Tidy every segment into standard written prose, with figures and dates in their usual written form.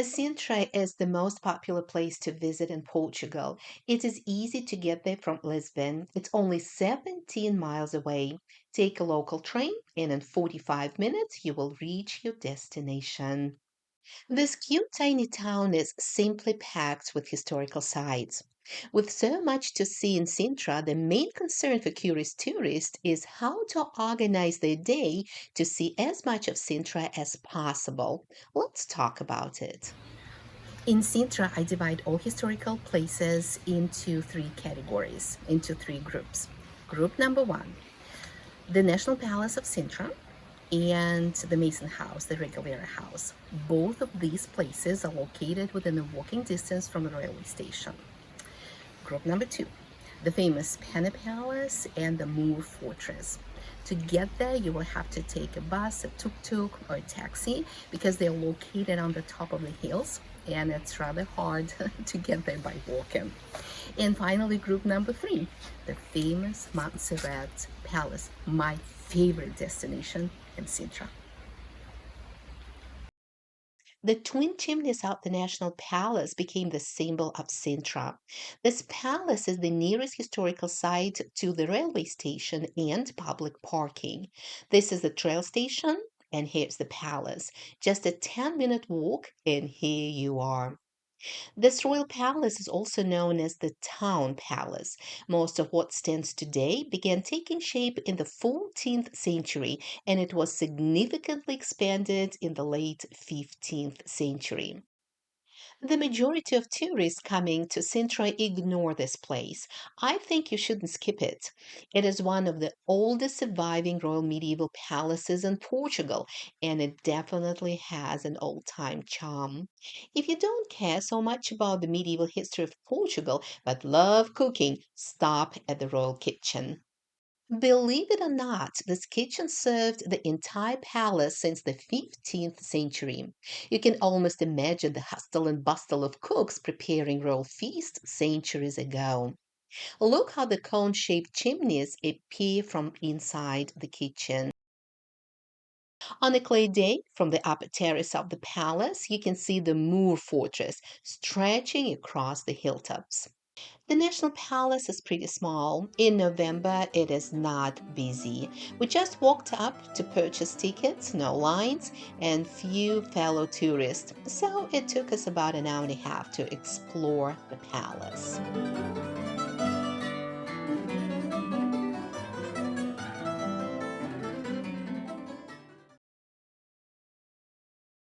Sintra is the most popular place to visit in Portugal. It is easy to get there from Lisbon. It's only 17 miles away. Take a local train, and in 45 minutes, you will reach your destination. This cute tiny town is simply packed with historical sites. With so much to see in Sintra, the main concern for curious tourists is how to organize their day to see as much of Sintra as possible. Let's talk about it. In Sintra, I divide all historical places into three categories, into three groups. Group number one, the National Palace of Sintra and the Mason House, the Regaleira House. Both of these places are located within a walking distance from the railway station. Group number two, the famous Pena Palace and the Moor Fortress. To get there, you will have to take a bus, a tuk-tuk, or a taxi because they're located on the top of the hills and it's rather hard to get there by walking. And finally, group number three, the famous Monserrate Palace, my favorite destination in Sintra. The twin chimneys of the National Palace became the symbol of Sintra. This palace is the nearest historical site to the railway station and public parking. This is the trail station, and here's the palace. Just a 10-minute walk, and here you are. This royal palace is also known as the town palace. Most of what stands today began taking shape in the 14th century and it was significantly expanded in the late 15th century. The majority of tourists coming to Sintra ignore this place. I think you shouldn't skip it. It is one of the oldest surviving royal medieval palaces in Portugal, and it definitely has an old time charm. If you don't care so much about the medieval history of Portugal but love cooking, stop at the royal kitchen. Believe it or not, this kitchen served the entire palace since the 15th century. You can almost imagine the hustle and bustle of cooks preparing royal feasts centuries ago. Look how the cone shaped chimneys appear from inside the kitchen. On a clear day, from the upper terrace of the palace, you can see the Moor Fortress stretching across the hilltops. The National Palace is pretty small. In November, it is not busy. We just walked up to purchase tickets, no lines, and few fellow tourists, so it took us about an hour and a half to explore the palace.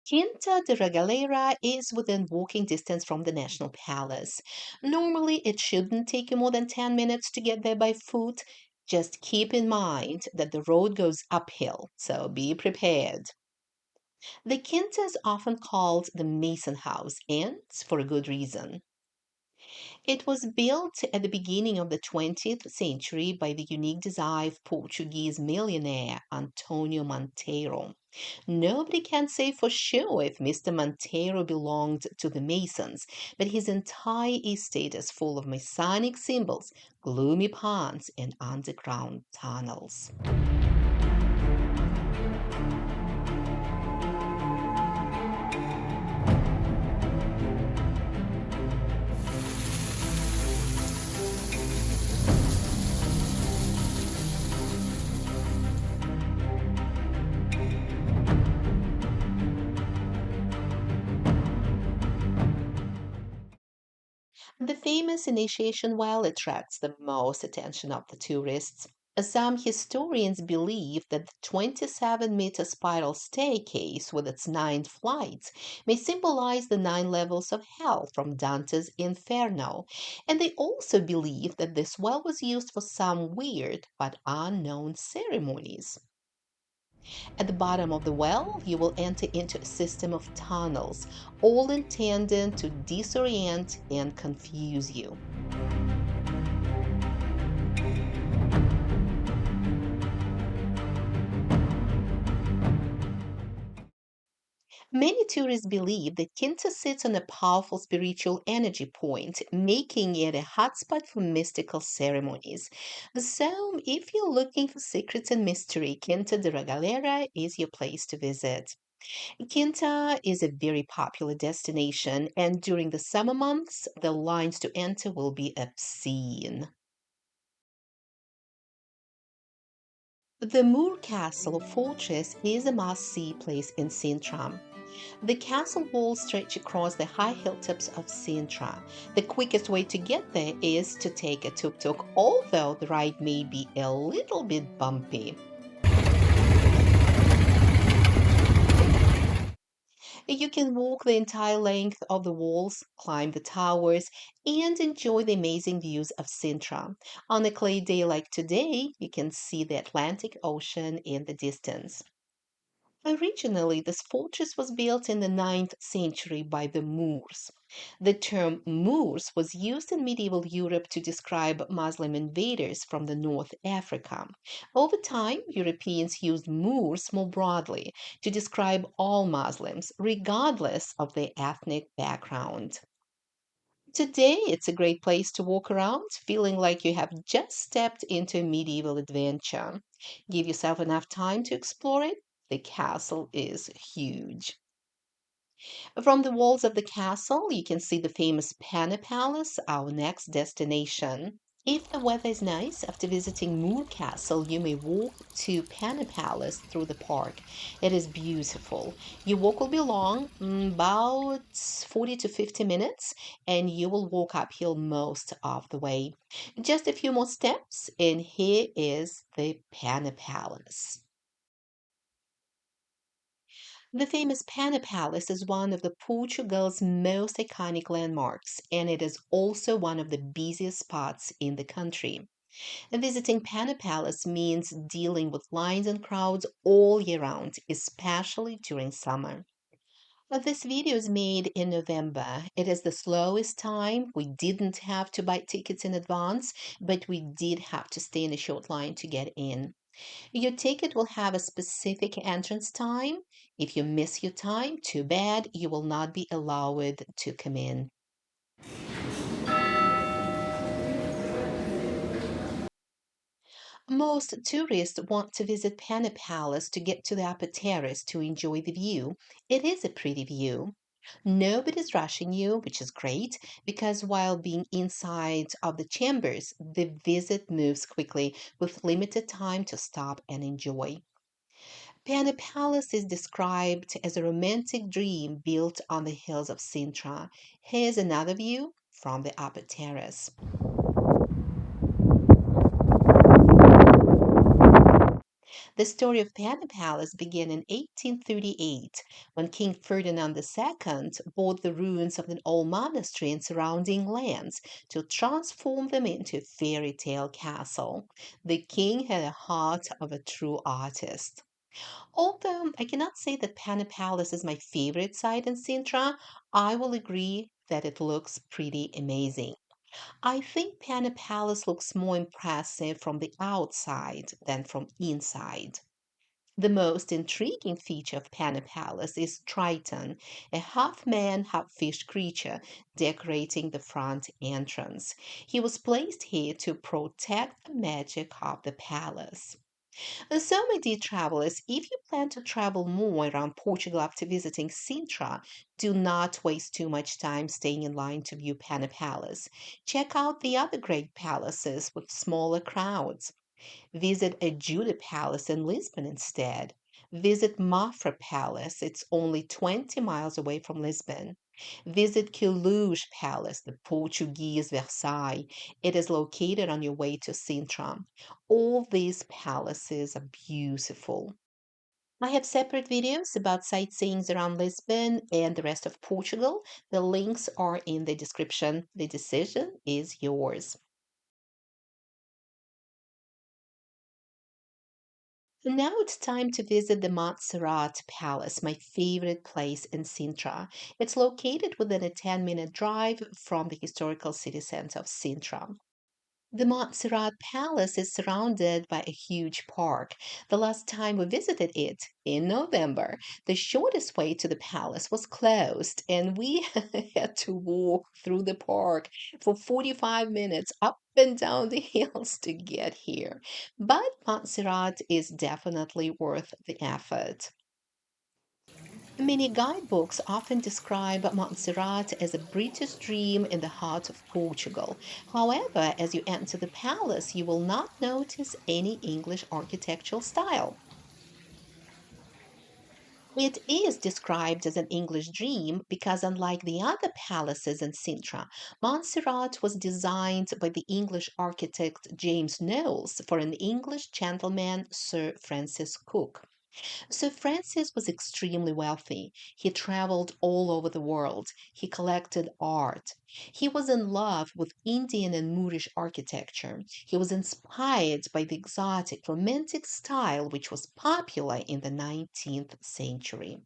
Quinta da Regaleira is within walking distance from the National Palace. Normally, it shouldn't take you more than 10 minutes to get there by foot. Just keep in mind that the road goes uphill, so be prepared. The Quinta is often called the Mason House, and for a good reason. It was built at the beginning of the 20th century by the unique design of Portuguese millionaire Antonio Monteiro. Nobody can say for sure if Mr. Monteiro belonged to the Masons, but his entire estate is full of Masonic symbols, gloomy ponds, and underground tunnels. The famous initiation well attracts the most attention of the tourists. Some historians believe that the 27-meter spiral staircase with its 9 flights may symbolize the 9 levels of hell from Dante's Inferno, and they also believe that this well was used for some weird but unknown ceremonies. At the bottom of the well, you will enter into a system of tunnels, all intended to disorient and confuse you. Many tourists believe that Quinta sits on a powerful spiritual energy point, making it a hotspot for mystical ceremonies. So, if you're looking for secrets and mystery, Quinta de Regaleira is your place to visit. Quinta is a very popular destination, and during the summer months, the lines to enter will be obscene. The Moor Castle Fortress is a must-see place in Sintra. The castle walls stretch across the high hilltops of Sintra. The quickest way to get there is to take a tuk-tuk, although the ride may be a little bit bumpy. You can walk the entire length of the walls, climb the towers, and enjoy the amazing views of Sintra. On a clear day like today, you can see the Atlantic Ocean in the distance. Originally, this fortress was built in the 9th century by the Moors. The term Moors was used in medieval Europe to describe Muslim invaders from the North Africa. Over time, Europeans used Moors more broadly to describe all Muslims, regardless of their ethnic background. Today, it's a great place to walk around, feeling like you have just stepped into a medieval adventure. Give yourself enough time to explore it. The castle is huge. From the walls of the castle, you can see the famous Pena Palace, our next destination. If the weather is nice, after visiting Moor Castle, you may walk to Pena Palace through the park. It is beautiful. Your walk will be long, about 40 to 50 minutes, and you will walk uphill most of the way. Just a few more steps, and here is the Pena Palace. The famous Pena Palace is one of the Portugal's most iconic landmarks, and it is also one of the busiest spots in the country. And visiting Pena Palace means dealing with lines and crowds all year round, especially during summer. This video is made in November. It is the slowest time. We didn't have to buy tickets in advance, but we did have to stay in a short line to get in. Your ticket will have a specific entrance time. If you miss your time, too bad, you will not be allowed to come in. Most tourists want to visit Pena Palace to get to the upper terrace to enjoy the view. It is a pretty view. Nobody's rushing you, which is great because while being inside of the chambers, the visit moves quickly with limited time to stop and enjoy. Pena Palace is described as a romantic dream built on the hills of Sintra. Here's another view from the upper terrace. The story of Pena Palace began in 1838 when King Ferdinand II bought the ruins of an old monastery and surrounding lands to transform them into a fairy tale castle. The king had a heart of a true artist. Although I cannot say that Pena Palace is my favorite site in Sintra, I will agree that it looks pretty amazing. I think Pena Palace looks more impressive from the outside than from inside. The most intriguing feature of Pena Palace is Triton, a half man, half fish creature decorating the front entrance. He was placed here to protect the magic of the palace. So, my dear travelers, if you plan to travel more around Portugal after visiting Sintra, do not waste too much time staying in line to view Pena Palace. Check out the other great palaces with smaller crowds. Visit Ajuda Palace in Lisbon instead. Visit Mafra Palace, it's only 20 miles away from Lisbon. Visit Queluz Palace, the Portuguese Versailles. It is located on your way to Sintra. All these palaces are beautiful. I have separate videos about sightseeing around Lisbon and the rest of Portugal. The links are in the description. The decision is yours. Now it's time to visit the Monserrate Palace, my favorite place in Sintra. It's located within a 10-minute drive from the historical city center of Sintra. The Montserrat Palace is surrounded by a huge park. The last time we visited it, in November, the shortest way to the palace was closed, and we had to walk through the park for 45 minutes up and down the hills to get here. But Montserrat is definitely worth the effort. Many guidebooks often describe Montserrat as a British dream in the heart of Portugal. However, as you enter the palace, you will not notice any English architectural style. It is described as an English dream because, unlike the other palaces in Sintra, Montserrat was designed by the English architect James Knowles for an English gentleman, Sir Francis Cook. So Francis was extremely wealthy. He traveled all over the world. He collected art. He was in love with Indian and Moorish architecture. He was inspired by the exotic, romantic style which was popular in the 19th century.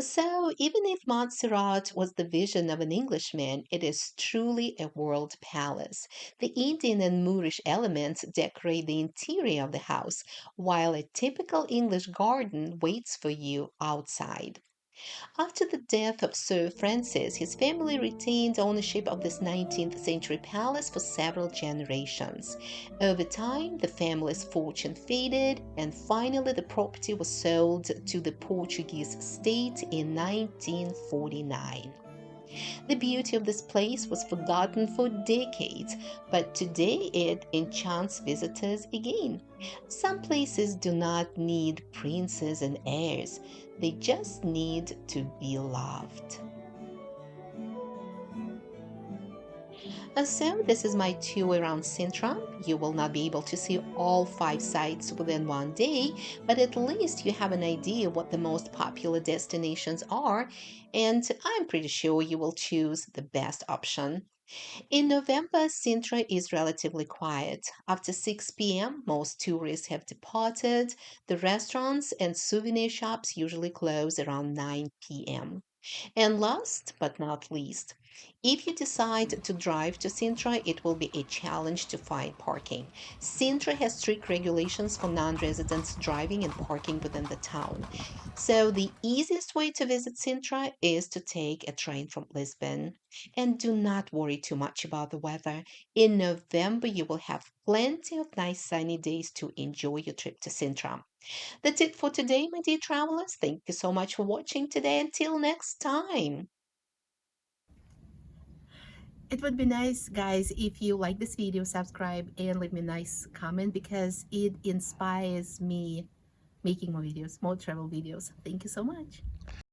So, even if Montserrat was the vision of an Englishman, it is truly a world palace. The Indian and Moorish elements decorate the interior of the house, while a typical English garden waits for you outside. After the death of Sir Francis, his family retained ownership of this 19th century palace for several generations. Over time, the family's fortune faded, and finally, the property was sold to the Portuguese state in 1949. The beauty of this place was forgotten for decades, but today it enchants visitors again. Some places do not need princes and heirs, they just need to be loved. So, this is my tour around Sintra. You will not be able to see all five sites within one day, but at least you have an idea what the most popular destinations are, and I'm pretty sure you will choose the best option. In November, Sintra is relatively quiet. After 6 p.m., most tourists have departed. The restaurants and souvenir shops usually close around 9 p.m. And last but not least, if you decide to drive to Sintra, it will be a challenge to find parking. Sintra has strict regulations for non residents driving and parking within the town. So, the easiest way to visit Sintra is to take a train from Lisbon. And do not worry too much about the weather. In November, you will have plenty of nice sunny days to enjoy your trip to Sintra. That's it for today, my dear travelers. Thank you so much for watching today. Until next time. It would be nice, guys, if you like this video, subscribe, and leave me a nice comment because it inspires me making more videos, more travel videos. Thank you so much.